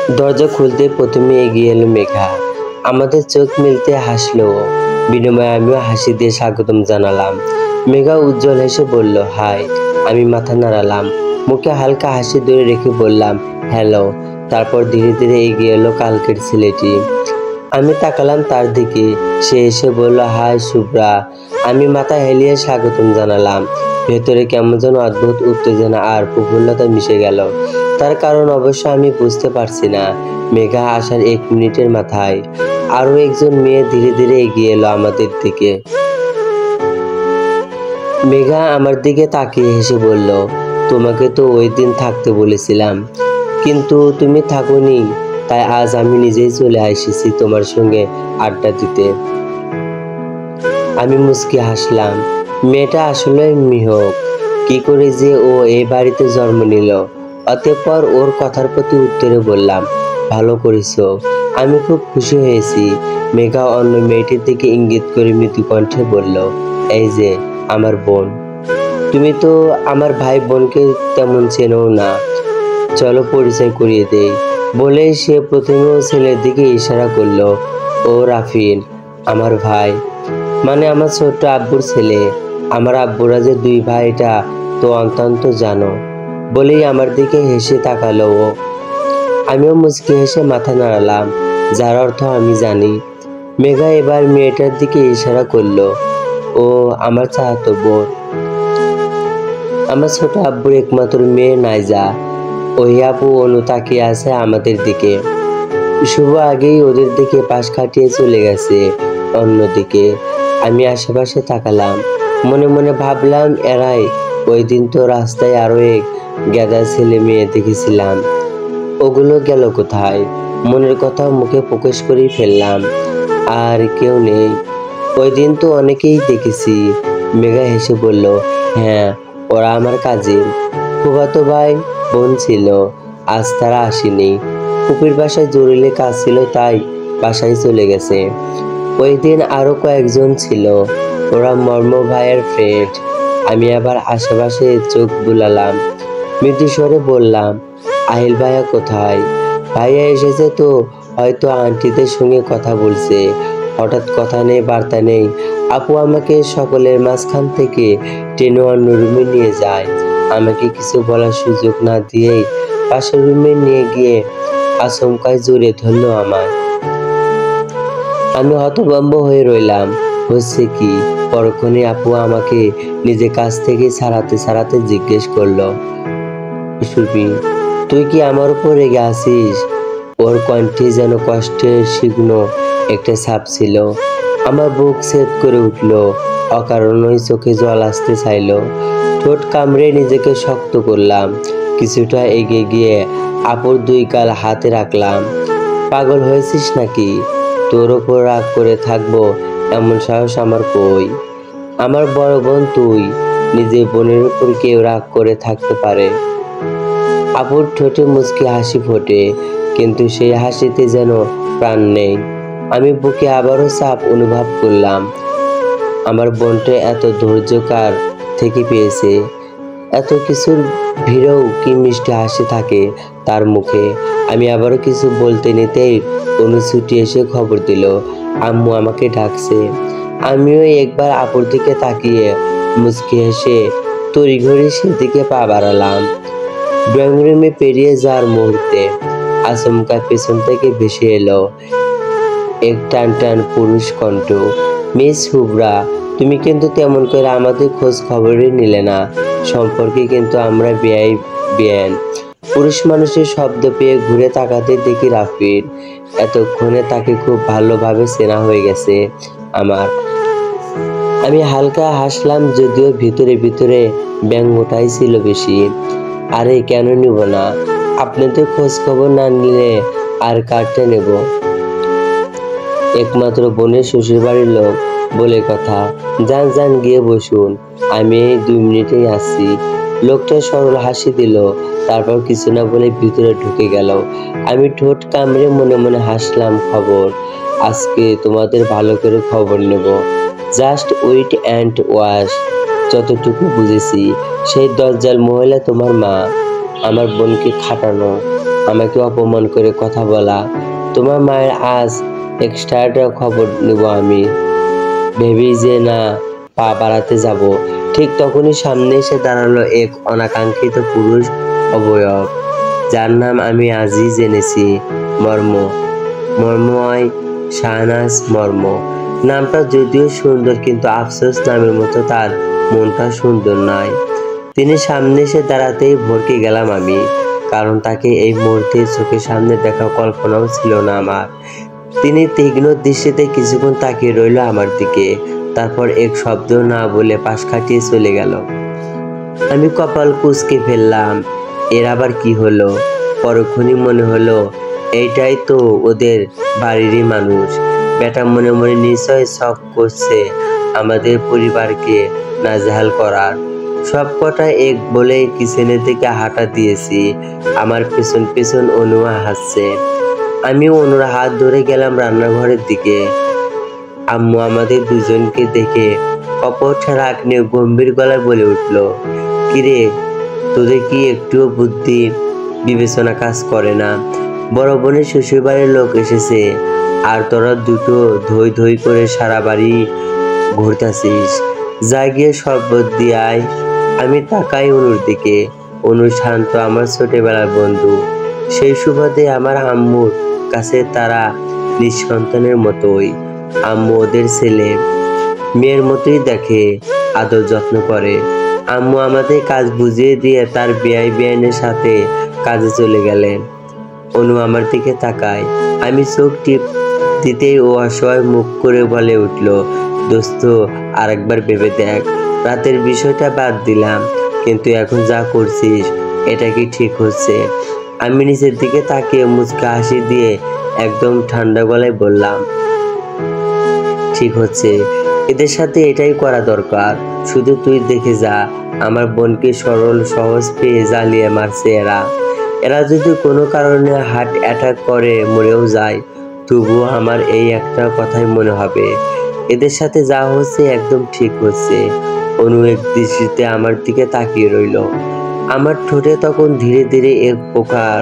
দরজা খুলতে প্রথমে এগিয়ে এলো মেঘা। আমাদের চোখ মিলতে হাসলো। বিনিময়ে আমিও হাসি দিয়ে স্বাগতম জানালাম। মেঘা উজ্জ্বল হেসে বলল, হাই। আমি মাথা নাড়ালাম, মুখে হালকা হাসি ধরে রেখে বললাম, হ্যালো। তারপর ধীরে ধীরে এগিয়ে এলো কালকের ছেলেটি। আমি তাকালাম তার দিকে। সে এসে বলল, হাই শুভ্রা। আমি মাথা হেলিয়ে স্বাগতম জানালাম। ভেতরে কেমন যেন অদ্ভুত উত্তেজনা আর প্রফুল্লতা মিশে গেল। তার কারণ অবশ্য আমি বুঝতে পারছি না। মেঘা আসার 1 মিনিটের মাথায় আরো একজন মেয়ে ধীরে ধীরে এগিয়ে এলো আমাদের দিকে। মেঘা আমার দিকে তাকিয়ে হেসে বলল, তোমাকে তো ওই দিন থাকতে বলেছিলাম, কিন্তু তুমি থাকোনি, তাই আজ আমি নিজেই চলে এসেছি তোমার সঙ্গে আড্ডা দিতে। আমি মুচকি হাসলাম। মেয়েটা আসলে মিহক। কি করে যে ও এই বাড়িতে জন্ম নিল। অতঃপর ওর কথার প্রতি উত্তরে বললাম, ভালো করেছো। আমি খুব খুশি হয়েছি। মেঘা অন্য মেয়েটির দিকে ইঙ্গিত করে মৃদু কণ্ঠে বলল, এই যে আমার বোন। তুমি তো আমার ভাই বোনকে তেমন চেনো না, চলো পরিচয় করিয়ে দেই। বলেই সে প্রথমে ও ছেলের দিকে ইশারা করলো। ও রাফিন, আমার ভাই, মানে আমার ছোট্ট আব্বুর ছেলে। আমার আব্বুরা যে 2 ভাই এটা তো অন্তত জানো। বলেই আমার দিকে হেসে তাকালো ও। আমিও মুচকি হেসে মাথা নাড়ালাম, যার অর্থ আমি জানি। মেঘা এবার মেয়েটার দিকে ইশারা করলো, ও আমার চাচাতো বোন, আমার ছোট আব্বুর একমাত্র মেয়ে নাইজা। ওই আপু অনু তাকিয়ে আছে আমাদের দিকে। শুভ আগেই ওদের দিকে পাশ কাটিয়ে চলে গেছে অন্যদিকে। আমি আশেপাশে তাকালাম, মনে মনে ভাবলাম, এরাই। ওই দিন তো রাস্তায় আরো এক গাদা ছেলে মেয়ে দেখেছিলাম, ওগুলো গেল কোথায়? মনের কথা মুখে প্রকাশ করেই ফেললাম, আর কেউ নেই। ওই দিন তো অনেকেই দেখেছি। মেঘা হেসে বলল, হ্যাঁ, ওরা আমার কাজিন, ফুফাতো ভাই বোন ছিল। আজ তারা আসেনি। পুপির বাসায় জরুরি কাজ ছিল, তাই বাসায় চলে গেছে। ওই দিন আরো কয়েকজন ছিল, ওরা মর্ম ভাইয়ের ফ্রেন্ড। আমি আবার আশেপাশে চোখ বুলালাম। মৃদু স্বরে বললাম, আহিল ভাইয়া কোথায়? ভাইয়া এসেছে তো, হয়তো আন্টিদের সঙ্গে কথা বলছে। হঠাৎ কথা নেই বার্তা নেই, আপু আমাকে সকলের মাঝখান থেকে টেনে অন্য রুমে নিয়ে যায়। আমাকে কিছু বলার সুযোগ না দিয়েই পাশের রুমে নিয়ে গিয়ে আচমকায় জড়িয়ে ধরলো আমায়। আমি হতভম্ব হয়ে রইলাম, হচ্ছে কি? পরক্ষণে আপু আমাকে নিজের কাছ থেকে ছাড়াতে জিজ্ঞেস করলো, সুবি, তুই কি আমার উপর রেগে আছিস? ওর কণ্ঠে যেন কষ্টের তীক্ষ্ণ একটা ছাপ ছিল। আমার বুক ছেদ করে উঠলো, অকারণেই চোখে জল আসতে চাইলো। ঠোঁট কামড়ে নিজেকে শক্ত করলাম। কিছুটা এগিয়ে গিয়ে আপুর 2 গাল হাতে রাখলাম। পাগল হয়েছিস নাকি? তোর ওপর রাগ করে থাকবো এমন সাহস আমার কই? আমার বড় বোন তুই, নিজের বোনের উপর কেউ রাগ করে থাকতে পারে? আপুর ঠোঁটে মুচকি হাসি ফোটে, কিন্তু সেই হাসিতে যেন প্রাণ নেই। আমি বুকে আবারও চাপ অনুভব করলাম। আমার বোনটা এত ধৈর্য কার থেকে পেয়েছে? এত কিছুর ভিড়েও কি মিষ্টি হাসি থাকে তার মুখে। আমি আবারও কিছু বলতে নিতেই অনু ছুটি এসে খবর দিল, আম্মু আমাকে ডাকছে। আমিও একবার আপুর দিকে তাকিয়ে মুচকি হেসে তড়িঘড়ি সেদিকে পা বাড়ালাম। ড্রয়িং রুমে পেরিয়ে যাওয়ার মুহূর্তে আচমকা পেছন থেকে ভেসে এলো এক টান টান পুরুষ কণ্ঠ, মিস শুভ্রা, তুমি কিন্তু তেমন করে আমাদের খোঁজ খবরই নিলে না। সম্পর্কে কিন্তু আমরা বেআইন। পুরুষ মানুষের শব্দ পেয়ে ঘুরে তাকাতে দেখি রাফিন। এতক্ষণে তাকে খুব ভালোভাবে চেনা হয়ে গেছে আমার। আমি হালকা হাসলাম, যদিও ভিতরে ভিতরে ব্যঙ্গটাই ছিল বেশি। আরে কেন নিব না? আপনাদের খোঁজ খবর না নিলে আর কারটা নেব? একমাত্র বোনের শ্বশুর বাড়ির লোক বলে কথা। যান যান গিয়ে বসুন, আমি এই 2 মিনিটেই আসছি। লোকটা সরল হাসি দিল, তারপর কিছু না বলে ভিতরে ঢুকে গেল। আমি ঠোঁট কামড়ে মনে মনে হাসলাম। খবর? আজকে তোমাদের ভালো করে খবর নেব। Just wait and watch. যতটুকু বুঝেছি, সেই দজ্জাল মহিলা তোমার মা। আমার বোনকে খাটানো, আমাকে অপমান করে কথা বলা। তোমার মায়ের আজ এক্সট্রা খবর নেব আমি ভেবেই যে না পা বাড়াতে যাব, ঠিক তখনই সামনে এসে দাঁড়ালো এক অনাকাঙ্ক্ষিত পুরুষ অবয়ব, যার নাম আমি আজই জেনেছি, মর্ময় শাহনাজ মর্ম। নামটা যদিও সুন্দর, কিন্তু আফসোস নামের মতো তার মনটা সুন্দর নয়। তিনি সামনে এসে দাঁড়াতেই ভরকে গেলাম আমি, কারণ তাকে এই মুহূর্তে চোখের সামনে দেখা কল্পনাও ছিল না আমার। তিনি তীক্ষ্ণ দৃষ্টিতে কিছুক্ষণ তাকিয়ে রইল আমার দিকে, তারপর এক শব্দ না বলে পাশ কাটিয়ে চলে গেল। আমি কপাল কুঁচকে ফেললাম, এর আবার কি হলো? পরক্ষণই মনে হলো এইটাই তো ওদের বাড়িরই মানুষ। বেটা মনে মনে নিশ্চয় শখ করছে আমাদের পরিবারকে নাজেহাল করার। সব কটা এক বলে কিচেনের দিকে হাঁটা দিয়েছি, আমার পেছন পেছন অনুয়া হাসছে। আমি অনুর হাত ধরে গেলাম রান্নাঘরের দিকে। আম্মু আমাদের দুজনকে দেখে কপট রাগ নিয়ে গম্ভীর গলায় বলে উঠল, কিরে তোদের কি একটুও বুদ্ধি বিবেচনা কাজ করে না? বড় বোনের শ্বশুরবাড়ির লোক এসেছে, আর তোরা দুটো ধই ধই করে সারা বাড়ি ঘুরতাছিস। যা গিয়ে শরবত দিয়ে আয়। আমি তাকাই অনুর দিকে। অনু শান্ত আমার ছোটবেলার বন্ধু, সেই সুবাদে আমার আম্মুর কাছে তারা নিঃসন্তানের মতোই। আম্মু ওদের ছেলে মেয়ের মতোই দেখে, আদর যত্ন করে। আম্মু আমাদের কাজ বুঝিয়ে দিয়ে তার বেআইনের সাথে কাজে চলে গেলেন। অনু আমার দিকে তাকায়, আমি চোখ টিপ দিতেই ও অসহায় মুখ করে বলে উঠল, দোস্ত আরেকবার ভেবে দেখ। রাতের বিষয়টা বাদ দিলাম, কিন্তু এখন যা করছিস এটা কি ঠিক হচ্ছে? আমি নিচের দিকে তাকিয়ে মুচকা হাসি দিয়ে একদম ঠান্ডা গলায় বললাম, ঠিক হচ্ছে। এদের সাথে এটাই করা দরকার। শুধু তুই দেখে যা, আমার বোনকে সরল সহজ পেয়ে জ্বালিয়ে মারছে এরা যদি কোনো কারণে হার্ট অ্যাটাক করে মরেও যায়, তবুও আমার এই একটা কথাই মনে হবে, এদের সাথে যা হচ্ছে একদম ঠিক হচ্ছে। অনু এক দৃষ্টিতে আমার দিকে তাকিয়ে রইল। আমার ঠোঁটে তখন ধীরে ধীরে এক প্রকার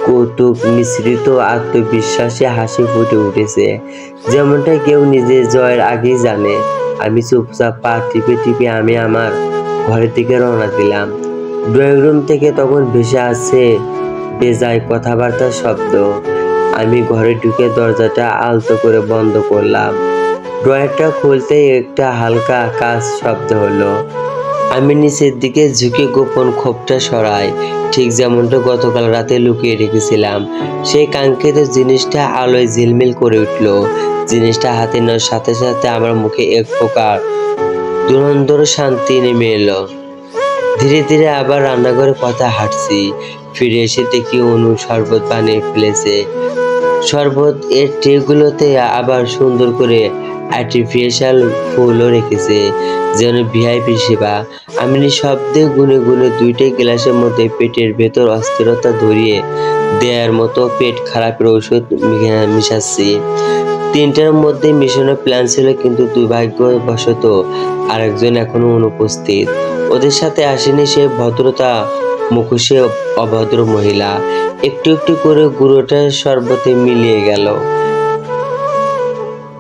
কৌতুক মিশ্রিত আত্মবিশ্বাসে হাসি ফুটে উঠেছে, যেমনটা কেউ নিজের জয়ের আগেই জানে। আমি চুপচাপ পা টিপে টিপে আমি আমার ঘরের দিকে রওনা দিলাম। ড্রয়িং রুম থেকে তখন ভেসে আসছে বেজায় কথাবার্তার শব্দ। আমি ঘরে ঢুকে দরজাটা আলতো করে বন্ধ করলাম। ড্রয়ারটা খুলতেই একটা হালকা কাজ শব্দ হলো। আমি নিচের দিকে ঝুঁকে গোপন ক্ষোভটা সরাই, ঠিক যেমনটা গতকাল রাতে লুকিয়ে রেখেছিলাম। সেই কাঙ্ক্ষিত জিনিসটা আলোয় ঝিলমিল করে উঠল। জিনিসটা হাতে নেওয়ার সাথে সাথে আমার মুখে এক প্রকার দুরন্তর শান্তি নেমে এলো। ধীরে ধীরে আবার রান্নাঘরে পথে হাঁটছি। ফিরে এসে দেখি অনু শরবত বানিয়ে ফেলেছে। শরবত এর ট্রেগুলোতে আবার সুন্দর করে আর্টিফিশিয়াল ফুলও রেখেছে, যেন ভিআইপি সেবা। আমি শব্দে গুনে গুনে দুইটাই গ্লাসের মধ্যে পেটের ভেতর অস্থিরতা ধরিয়ে দেওয়ার মতো পেট খারাপের ওষুধ মিশাচ্ছি। তিনটার মধ্যে মিশানোর প্ল্যান ছিল, কিন্তু দুর্ভাগ্যবশত আরেকজন এখনো অনুপস্থিত। ওদের সাথে আসেনি সে ভদ্রতা মুখোশে অভদ্র মহিলা। একটু একটু করে গুঁড়োটা শরবতে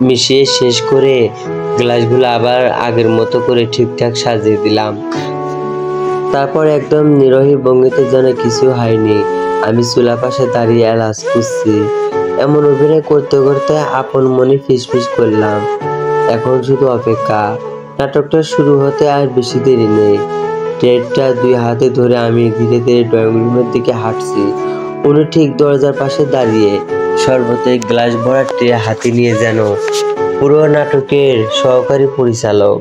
মিশিয়ে শেষ করে গ্লাসগুলো আবার আগের মতো করে ঠিকঠাক সাজিয়ে দিলাম। তারপর একদম নিরহী ভঙ্গিতে যেন কিছু হয়নি আমি চুলা পাশে দাঁড়িয়ে এলাচ খুঁজছি। এমন অভিনয় করতে করতে আপন মনে ফিসফিস করলাম, এখন শুধু অপেক্ষা। নাটকটা শুরু হতে আর বেশি দেরি নেই। ট্রেটা দুই হাতে ধরে আমি ধীরে ধীরে ড্রয়িং রুমের দিকে হাঁটছি। উনি ঠিক দরজার পাশে দাঁড়িয়ে শরবতের গ্লাস ভরা ট্রে হাতে নিয়ে, যেন পুরো নাটকের সহকারী পরিচালক।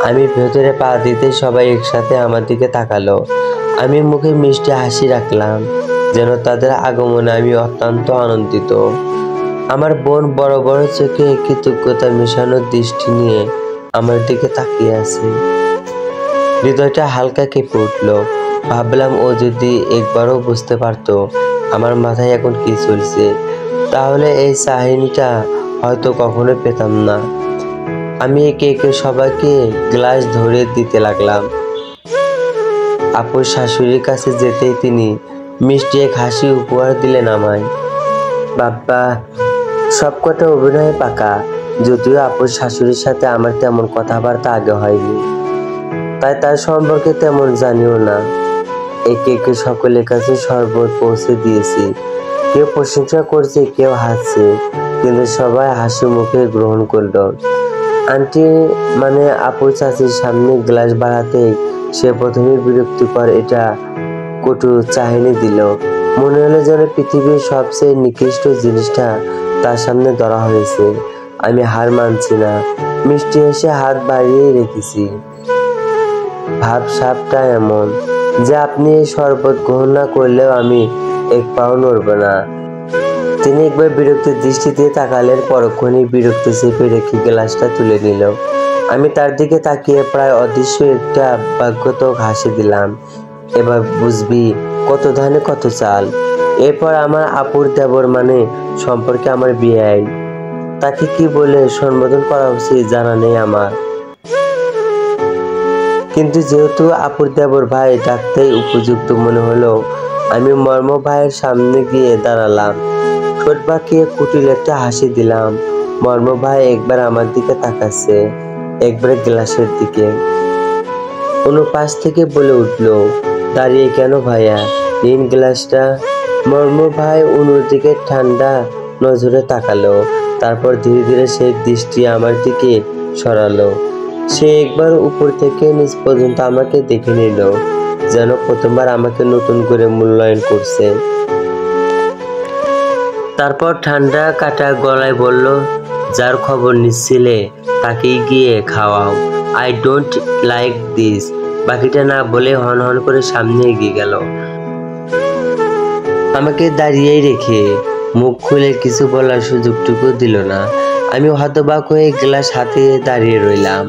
আমি ভেতরে পা দিতে সবাই একসাথে আমার দিকে তাকালো। আমি মুখে মিষ্টি হাসি রাখলাম, যেন তাদের আগমনে আমি অত্যন্ত আনন্দিত। আমার বোন বড় বড় চোখে কৃতজ্ঞতার মেশানো দৃষ্টি নিয়ে আমার দিকে তাকিয়ে আছে। হৃদয়টা হালকা কেঁপে উঠল। ভাবলাম ও যদি একবারও বুঝতে পারতো আমার মাথায় এখন কি চলছে, তাহলে এই কাহিনীটা হয়তো কখনো পেতাম না। আমি একে একে সবাইকে গ্লাস ধরে দিতে লাগলাম। আপুর শাশুড়ির কাছে যেতেই তিনি মিষ্টি এক হাসি উপহার দিলেন আমায়। বাবা, সবকটা অভিনয় পাকা, যদিও আপুর শাশুড়ির সাথে আমার তেমন কথাবার্তা আগে হয়নি, তাই তার সম্পর্কে তেমন জানিও না। একে একে সকলের কাছে শরবত পৌঁছে দিয়েছি। কেউ প্রশংসা করছে, কেউ হাসছে, কিন্তু সবাই হাসি মুখে গ্রহণ করলো। আন্টি মানে আপুর চাচির সামনে গ্লাস বাড়াতে সে প্রথমে বিরক্তিকর এটা কটু চাহনি দিল। মনে হলো যেন পৃথিবীর সবচেয়ে নিকৃষ্ট জিনিসটা তার সামনে ধরা হয়েছে। আমি হার মানছি না, মিষ্টি এসে হাত বাড়িয়ে রেখেছি। ভাবসাবটা এমন যে আপনি এই শরবত গ্রহণ না করলেও আমি এক পাও নড়ব না। তিনি একবার বিরক্তির দৃষ্টিতে তাকালেন, পরক্ষণেই বিরক্তি চেপে রেখে গ্লাসটা তুলে নিল। আমি তার দিকে তাকিয়ে প্রায় অদৃশ্য একটা অভ্যাগত হাসি দিলাম। এবার বুঝবি কত ধানে কত চাল। এরপর আমার আপুর দেবর মানে সম্পর্কে আমার বিয়ে, তাকে কি বলে সম্বোধন করা উচিত জানা নেই আমার, কিন্তু যেহেতু আপুর দেবর ভাই ডাকতেই উপযুক্ত মনে হলো, আমি মর্ম ভাইয়ের সামনে গিয়ে দাঁড়ালাম। ঠোঁট বাঁকিয়ে কুটিল একটা হাসি দিলাম। মর্ম ভাই একবার আমার দিকে তাকাচ্ছে, একবার গ্লাসের দিকে। অনুপাশ থেকে বলে উঠল, দাঁড়িয়ে কেন ভাইয়া, নিন গ্লাসটা। মর্ম ভাই অনুর দিকে ঠান্ডা নজরে তাকালো, তারপর ধীরে ধীরে সেই দৃষ্টি আমার দিকে সরালো। সে একবার উপর থেকে নিচ পর্যন্ত আমাকে দেখে নিল, যেন প্রথমবার আমাকে নতুন করে মূল্যায়ন করছে। তারপর ঠান্ডা কাটা গলায় বলল, যার খবর নিচ্ছিলে তাকেই গিয়ে খাওয়াও। I don't like this. বাকিটা না বলে হন হন করে সামনে এগিয়ে গেল, আমাকে দাঁড়িয়েই রেখে মুখ খুলে কিছু বলার সুযোগটুকু দিল না। আমি হতবাক হয়ে গ্লাস হাতে দাঁড়িয়ে রইলাম।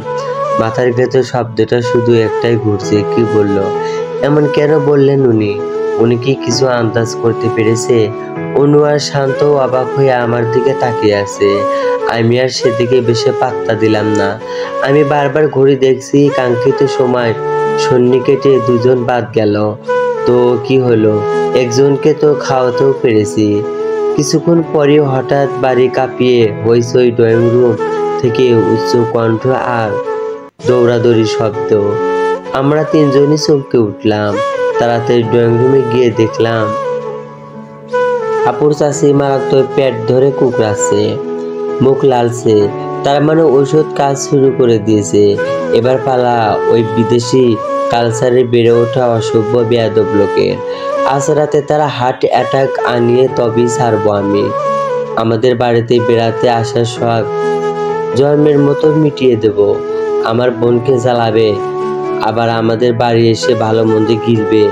মাথার ভেতর শব্দটা শুধু একটাই ঘুরছে, কি বলল, এমন কেন বললেন উনি? উনি কি কিছু আন্দাজ করতে পেরেছে? অনু আর শান্ত অবাক হয়ে আমার দিকে তাকিয়ে আছে। আমি আর সেদিকে বেশি পাত্তা দিলাম না। আমি বারবার ঘড়ি দেখছি, কাঙ্ক্ষিত সময় সন্নিকেটে দুজন বাদ গেল। তো কি হলো, একজনকে তো খাওয়াতেও পেরেছি। কিছুক্ষণ পরে হঠাৎ বাড়ি কাঁপিয়ে হইচই, ড্রয়িং রুম থেকে উচ্চ কণ্ঠ আর দৌড়াদৌড়ি শব্দ। আমরা তিনজনই চমকে উঠলাম। তাড়াতাড়ি ড্রয়িং রুমে গিয়ে দেখলাম আপুর চাষি মারাত্মক পেট ধরে কুকড়াচ্ছে, মুখ লালছে। তার মানে ঔষধ কাজ শুরু করে দিয়েছে। এবার পালা ওই বিদেশি কালচারে বেড়ে ওঠা অসভ্য বেয়াদব লোকের। আজ রাতে তারা হার্ট অ্যাটাক আনিয়ে তবেই ছাড়বো আমি। আমাদের বাড়িতে বেড়াতে আসার শখ জন্মের মতো মিটিয়ে দেব। আমার বোনকে জ্বালাবে, আবার আমাদের বাড়ি এসে ভালো মন্দ গিলবে।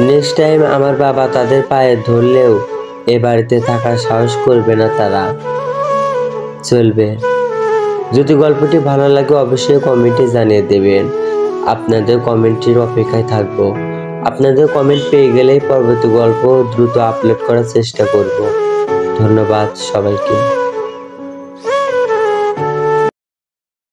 নেক্সট টাইম আমার বাবা তাদের পায়ে ধরলেও এ বাড়িতে থাকার সাহস করবে না তারা। চলবে। যদি গল্পটি ভালো লাগে অবশ্যই কমেন্টে জানিয়ে দেবেন। আপনাদের কমেন্টের অপেক্ষায় থাকবো। আপনাদের কমেন্ট পেয়ে গেলেই পরবর্তী গল্প দ্রুত আপলোড করার চেষ্টা করব। ধন্যবাদ সবাইকে।